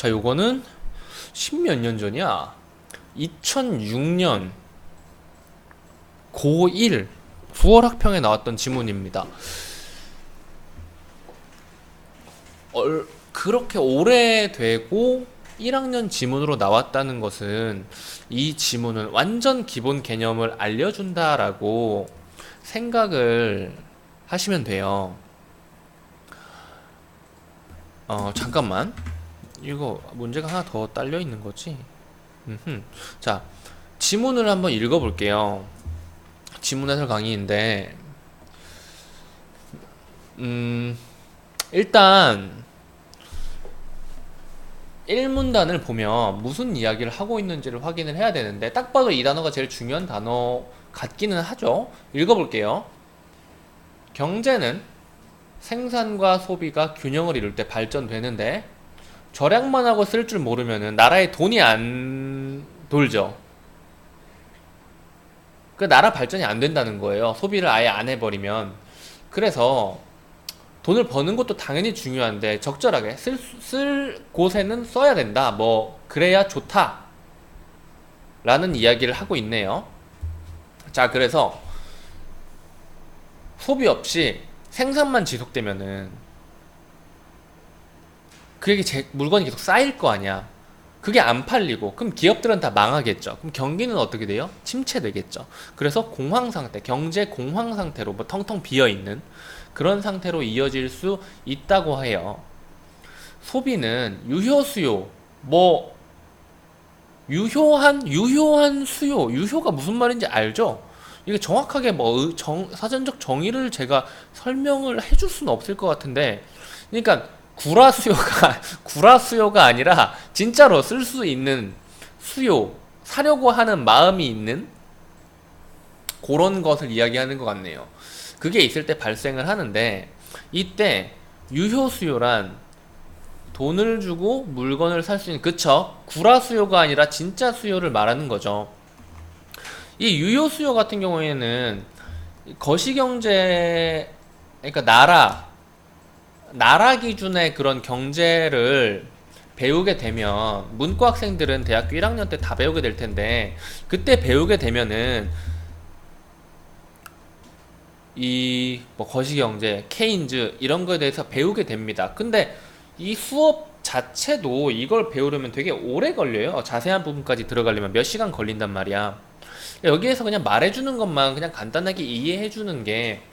자, 요거는 십몇 년 전이야. 2006년 고1 9월 학평에 나왔던 지문입니다. 그렇게 오래되고 1학년 지문으로 나왔다는 것은 이 지문은 완전 기본 개념을 알려준다라고 생각을 하시면 돼요. 잠깐만. 이거 문제가 하나 더 딸려 있는 거지? 자, 지문을 한번 읽어볼게요. 지문 해설 강의인데, 일단 1문단을 보면 무슨 이야기를 하고 있는지를 확인을 해야 되는데, 딱 봐도 이 단어가 제일 중요한 단어 같기는 하죠. 읽어볼게요. 경제는 생산과 소비가 균형을 이룰 때 발전되는데, 절약만 하고 쓸 줄 모르면은 나라에 돈이 안 돌죠. 그 나라 발전이 안 된다는 거예요. 소비를 아예 안 해버리면. 그래서 돈을 버는 것도 당연히 중요한데 적절하게 쓸 곳에는 써야 된다. 뭐 그래야 좋다. 라는 이야기를 하고 있네요. 자, 그래서 소비 없이 생산만 지속되면은 그게 물건이 계속 쌓일 거 아니야. 그게 안 팔리고 그럼 기업들은 다 망하겠죠. 그럼 경기는 어떻게 돼요? 침체되겠죠. 그래서 공황 상태, 경제 공황 상태로 뭐 텅텅 비어 있는 그런 상태로 이어질 수 있다고 해요. 소비는 유효 수요, 뭐 유효한 수요, 유효가 무슨 말인지 알죠? 이게 정확하게 뭐 사전적 정의를 제가 설명을 해줄 수는 없을 것 같은데, 그러니까 구라 수요가 아니라 진짜로 쓸 수 있는 수요, 사려고 하는 마음이 있는 그런 것을 이야기하는 것 같네요. 그게 있을 때 발생을 하는데, 이때 유효 수요란 돈을 주고 물건을 살 수 있는, 그쵸? 구라 수요가 아니라 진짜 수요를 말하는 거죠. 이 유효 수요 같은 경우에는 거시경제, 그러니까 나라 기준의 그런 경제를 배우게 되면, 문과 학생들은 대학교 1학년 때 다 배우게 될 텐데, 그때 배우게 되면은 이 뭐 거시경제, 케인즈 이런 거에 대해서 배우게 됩니다. 근데 이 수업 자체도 이걸 배우려면 되게 오래 걸려요. 자세한 부분까지 들어가려면 몇 시간 걸린단 말이야. 여기에서 그냥 말해주는 것만 그냥 간단하게 이해해주는 게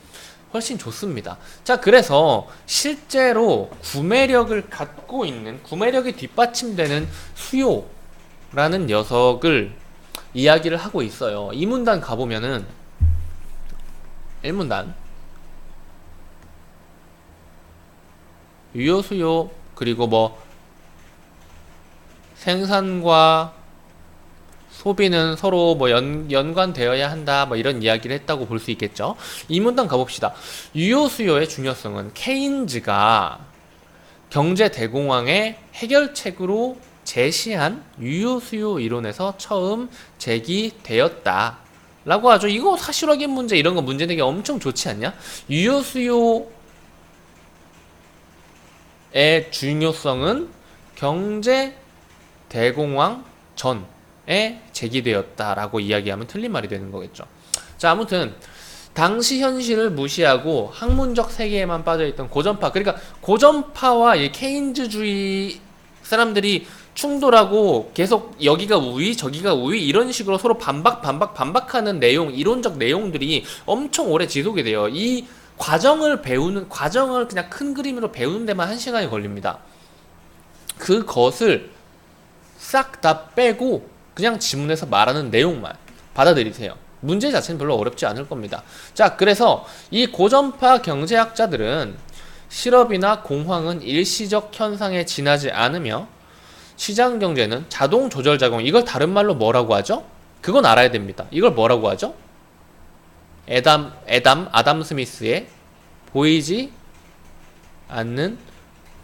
훨씬 좋습니다. 자, 그래서 실제로 구매력을 갖고 있는, 구매력이 뒷받침되는 수요라는 녀석을 이야기를 하고 있어요. 이 문단 가보면은 1문단 유효 수요, 그리고 뭐 생산과 소비는 서로 뭐 연관되어야 한다, 뭐 이런 이야기를 했다고 볼 수 있겠죠. 이 문단 가봅시다. 유효 수요의 중요성은 케인즈가 경제 대공황의 해결책으로 제시한 유효 수요 이론에서 처음 제기되었다 라고 하죠. 이거 사실 확인 문제, 이런 거 문제 내기 엄청 좋지 않냐? 유효 수요의 중요성은 경제 대공황 전에 제기되었다라고 이야기하면 틀린 말이 되는 거겠죠. 자, 아무튼 당시 현실을 무시하고 학문적 세계에만 빠져있던 고전파, 그러니까 고전파와 이 케인즈주의 사람들이 충돌하고 계속 여기가 우위 저기가 우위 이런 식으로 서로 반박하는 내용, 이론적 내용들이 엄청 오래 지속이 돼요. 이 과정을 그냥 큰 그림으로 배우는 데만 1시간이 걸립니다. 그것을 싹 다 빼고 그냥 지문에서 말하는 내용만 받아들이세요. 문제 자체는 별로 어렵지 않을 겁니다. 자, 그래서 이 고전파 경제학자들은 실업이나 공황은 일시적 현상에 지나지 않으며 시장경제는 자동 조절 작용, 이걸 다른 말로 뭐라고 하죠? 그건 알아야 됩니다. 이걸 뭐라고 하죠? 아담 스미스의 보이지 않는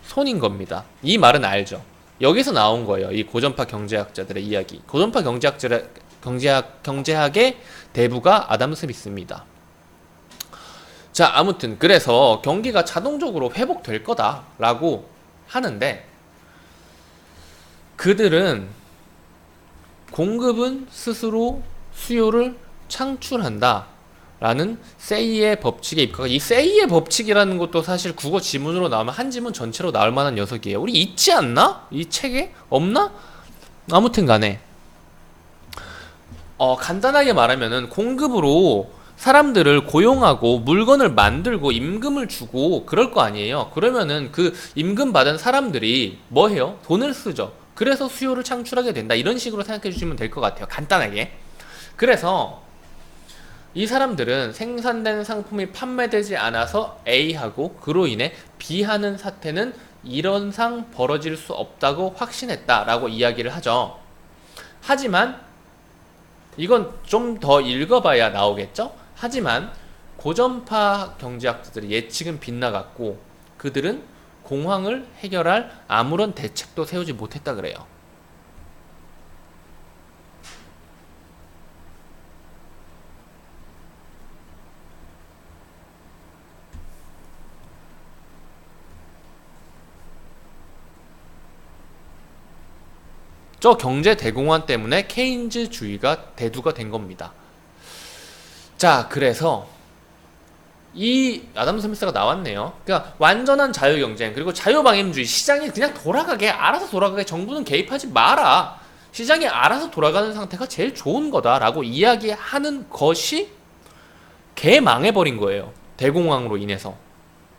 손인 겁니다. 이 말은 알죠? 여기서 나온 거예요. 이 고전파 경제학자들의 이야기. 고전파 경제학의 대부가 아담 스미스입니다. 자, 아무튼 그래서 경기가 자동적으로 회복될 거다라고 하는데, 그들은 공급은 스스로 수요를 창출한다 라는 세이의 법칙에 입각한, 이 세이의 법칙이라는 것도 사실 국어 지문으로 나오면 한 지문 전체로 나올 만한 녀석이에요. 우리 있지 않나? 이 책에? 없나? 아무튼 간에 간단하게 말하면은 공급으로 사람들을 고용하고 물건을 만들고 임금을 주고 그럴 거 아니에요. 그러면은 그 임금 받은 사람들이 뭐 해요? 돈을 쓰죠. 그래서 수요를 창출하게 된다. 이런 식으로 생각해 주시면 될 것 같아요. 간단하게. 그래서 이 사람들은 생산된 상품이 판매되지 않아서 A하고 그로 인해 B하는 사태는 이런상 벌어질 수 없다고 확신했다라고 이야기를 하죠. 하지만 이건 좀 더 읽어봐야 나오겠죠? 하지만 고전파 경제학자들의 예측은 빗나갔고 그들은 공황을 해결할 아무런 대책도 세우지 못했다 그래요. 저 경제 대공황 때문에 케인즈주의가 대두가 된 겁니다. 자, 그래서 이 아담 스미스가 나왔네요. 그러니까 완전한 자유경쟁 그리고 자유방임주의, 시장이 그냥 돌아가게, 알아서 돌아가게, 정부는 개입하지 마라, 시장이 알아서 돌아가는 상태가 제일 좋은 거다라고 이야기하는 것이 개 망해버린 거예요. 대공황으로 인해서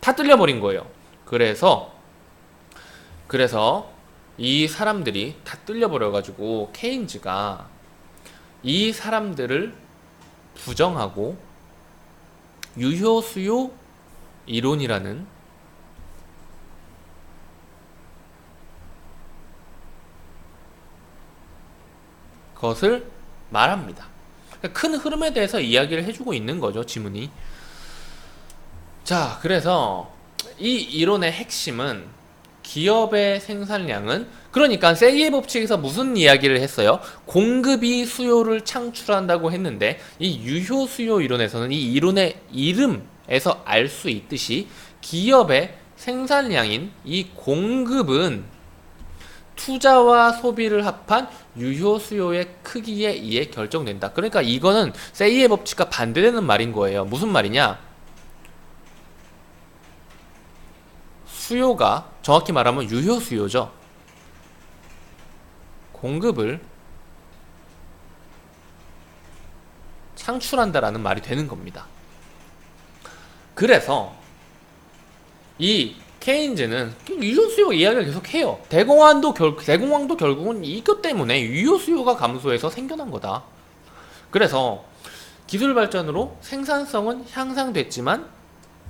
다 뚫려버린 거예요. 그래서 이 사람들이 다 뚫려버려가지고 케인즈가 이 사람들을 부정하고 유효수요 이론이라는 것을 말합니다. 큰 흐름에 대해서 이야기를 해주고 있는 거죠, 지문이. 자, 그래서 이 이론의 핵심은 기업의 생산량은, 그러니까 세이의 법칙에서 무슨 이야기를 했어요? 공급이 수요를 창출한다고 했는데 이 유효 수요 이론에서는 이 이론의 이름에서 알 수 있듯이 기업의 생산량인 이 공급은 투자와 소비를 합한 유효 수요의 크기에 의해 결정된다. 그러니까 이거는 세이의 법칙과 반대되는 말인 거예요. 무슨 말이냐? 수요가 정확히 말하면 유효 수요죠. 공급을 창출한다라는 말이 되는 겁니다. 그래서 이 케인즈는 유효 수요 이야기를 계속 해요. 대공황도 결국은 이것 때문에 유효 수요가 감소해서 생겨난 거다. 그래서 기술 발전으로 생산성은 향상됐지만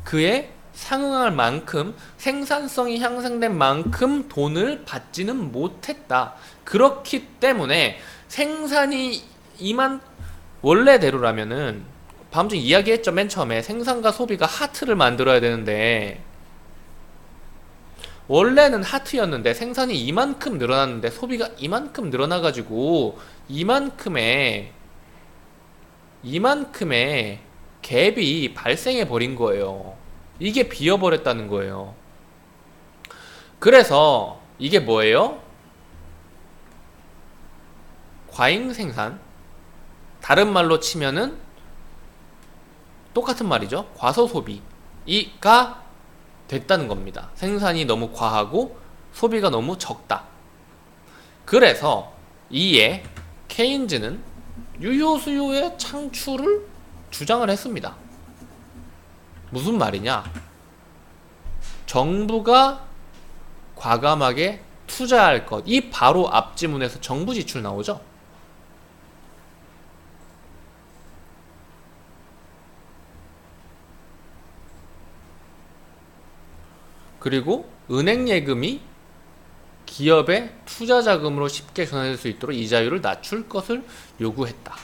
그에 상응할 만큼, 생산성이 향상된 만큼 돈을 받지는 못했다. 그렇기 때문에 생산이 원래대로라면은 방금 전에 이야기했죠. 맨 처음에 생산과 소비가 하트를 만들어야 되는데 원래는 하트였는데 생산이 이만큼 늘어났는데 소비가 이만큼 늘어나가지고 이만큼의 갭이 발생해 버린 거예요. 이게 비어버렸다는 거예요. 그래서 이게 뭐예요? 과잉 생산, 다른 말로 치면은 똑같은 말이죠. 과소 소비가 됐다는 겁니다. 생산이 너무 과하고 소비가 너무 적다. 그래서 이에 케인즈는 유효 수요의 창출을 주장을 했습니다. 무슨 말이냐? 정부가 과감하게 투자할 것. 이 바로 앞지문에서 정부 지출 나오죠? 그리고 은행 예금이 기업의 투자 자금으로 쉽게 전환될 수 있도록 이자율을 낮출 것을 요구했다.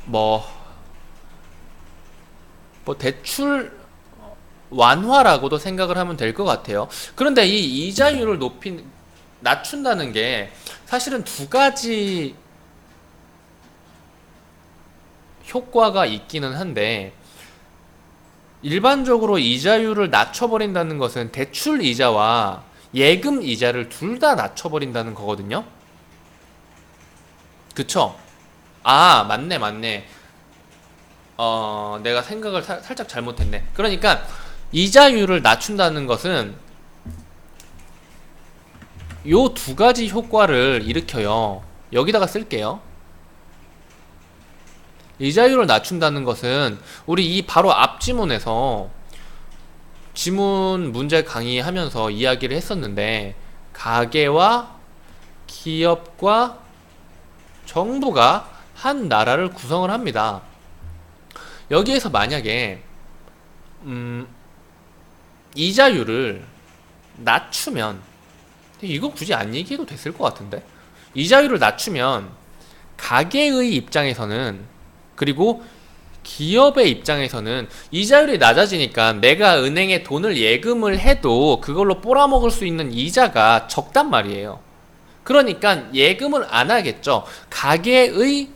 뭐 대출 완화라고도 생각을 하면 될 것 같아요. 그런데 이 이자율을 낮춘다는 게 사실은 두 가지 효과가 있기는 한데, 일반적으로 이자율을 낮춰버린다는 것은 대출 이자와 예금 이자를 둘 다 낮춰버린다는 거거든요. 그쵸? 아, 맞네, 맞네. 내가 생각을 살짝 잘못했네. 그러니까 이자율을 낮춘다는 것은 요 두 가지 효과를 일으켜요. 여기다가 쓸게요. 이자율을 낮춘다는 것은 우리 이 바로 앞 지문에서 지문 문제 강의하면서 이야기를 했었는데, 가계와 기업과 정부가 한 나라를 구성을 합니다. 여기에서 만약에 이자율을 낮추면, 이거 굳이 안 얘기해도 됐을 것 같은데, 이자율을 낮추면 가계의 입장에서는, 그리고 기업의 입장에서는 이자율이 낮아지니까 내가 은행에 돈을 예금을 해도 그걸로 뽑아먹을 수 있는 이자가 적단 말이에요. 그러니까 예금을 안 하겠죠. 가계의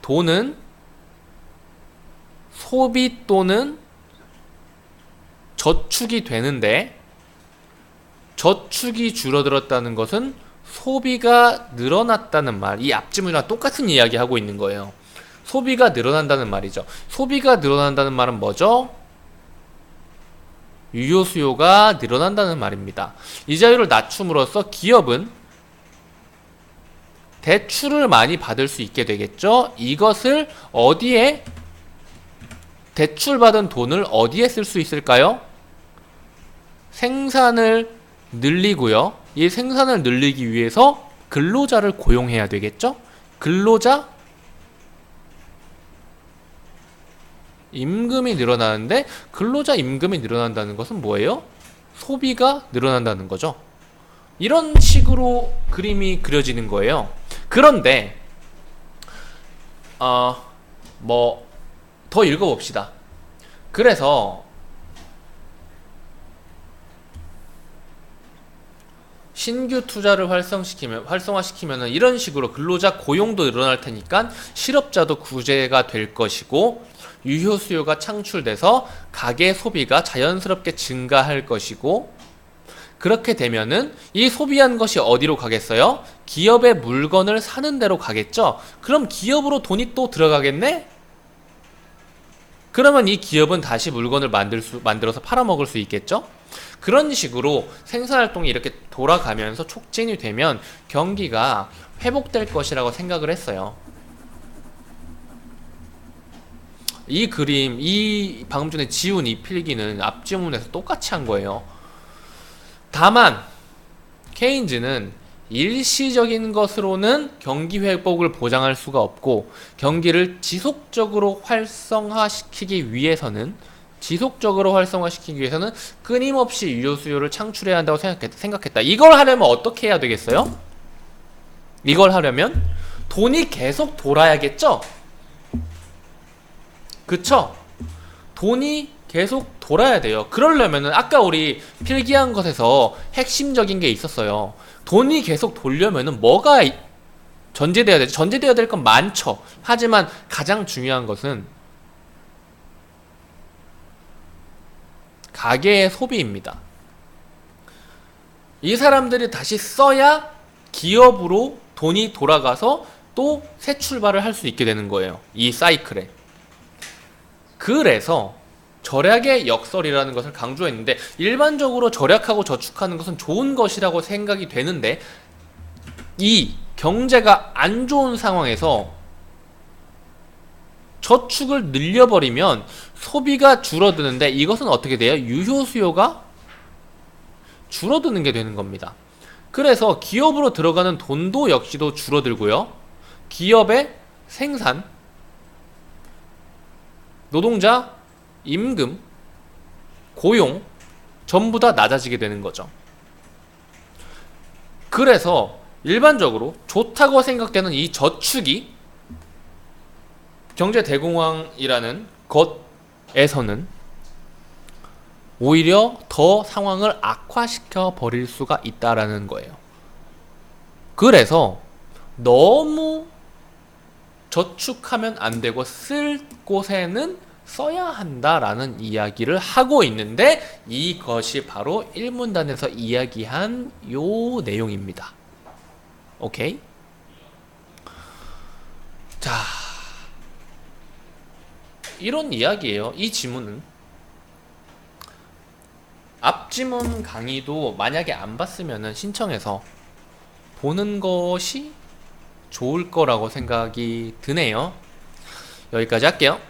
돈은 소비 또는 저축이 되는데, 저축이 줄어들었다는 것은 소비가 늘어났다는 말, 이 앞지문이랑 똑같은 이야기 하고 있는 거예요. 소비가 늘어난다는 말이죠. 소비가 늘어난다는 말은 뭐죠? 유효 수요가 늘어난다는 말입니다. 이자율을 낮춤으로써 기업은 대출을 많이 받을 수 있게 되겠죠. 이것을 어디에, 대출받은 돈을 어디에 쓸 수 있을까요? 생산을 늘리고요. 이 생산을 늘리기 위해서 근로자를 고용해야 되겠죠. 근로자 임금이 늘어나는데, 근로자 임금이 늘어난다는 것은 뭐예요? 소비가 늘어난다는 거죠. 이런 식으로 그림이 그려지는 거예요. 그런데 더 읽어봅시다. 그래서 신규 투자를 활성화시키면 이런 식으로 근로자 고용도 늘어날 테니까 실업자도 구제가 될 것이고, 유효 수요가 창출돼서 가계 소비가 자연스럽게 증가할 것이고, 그렇게 되면은 이 소비한 것이 어디로 가겠어요? 기업의 물건을 사는 데로 가겠죠? 그럼 기업으로 돈이 또 들어가겠네? 그러면 이 기업은 다시 물건을 만들어서 팔아먹을 수 있겠죠? 그런 식으로 생산활동이 이렇게 돌아가면서 촉진이 되면 경기가 회복될 것이라고 생각을 했어요. 이 그림, 이 방금 전에 지운 이 필기는 앞지문에서 똑같이 한 거예요. 다만 케인즈는 일시적인 것으로는 경기 회복을 보장할 수가 없고, 경기를 지속적으로 활성화시키기 위해서는 끊임없이 유효 수요를 창출해야 한다고 생각했다. 이걸 하려면 어떻게 해야 되겠어요? 이걸 하려면 돈이 계속 돌아야겠죠? 그쵸? 돈이 계속 돌아야 돼요. 그러려면은 아까 우리 필기한 것에서 핵심적인 게 있었어요. 돈이 계속 돌려면은 뭐가 전제돼야 되지? 전제돼야 될 건 많죠. 하지만 가장 중요한 것은 가계의 소비입니다. 이 사람들이 다시 써야 기업으로 돈이 돌아가서 또 새 출발을 할 수 있게 되는 거예요. 이 사이클에. 그래서 절약의 역설이라는 것을 강조했는데, 일반적으로 절약하고 저축하는 것은 좋은 것이라고 생각이 되는데, 이 경제가 안 좋은 상황에서 저축을 늘려버리면 소비가 줄어드는데, 이것은 어떻게 돼요? 유효 수요가 줄어드는 게 되는 겁니다. 그래서 기업으로 들어가는 돈도 역시도 줄어들고요. 기업의 생산, 노동자, 임금, 고용 전부 다 낮아지게 되는 거죠. 그래서 일반적으로 좋다고 생각되는 이 저축이 경제 대공황이라는 것에서는 오히려 더 상황을 악화시켜 버릴 수가 있다라는 거예요. 그래서 너무 저축하면 안 되고, 쓸 곳에는 써야 한다라는 이야기를 하고 있는데 이것이 바로 1문단에서 이야기한 요 내용입니다. 오케이? 자, 이런 이야기예요. 이 지문은 앞 지문 강의도 만약에 안 봤으면은 신청해서 보는 것이 좋을 거라고 생각이 드네요. 여기까지 할게요.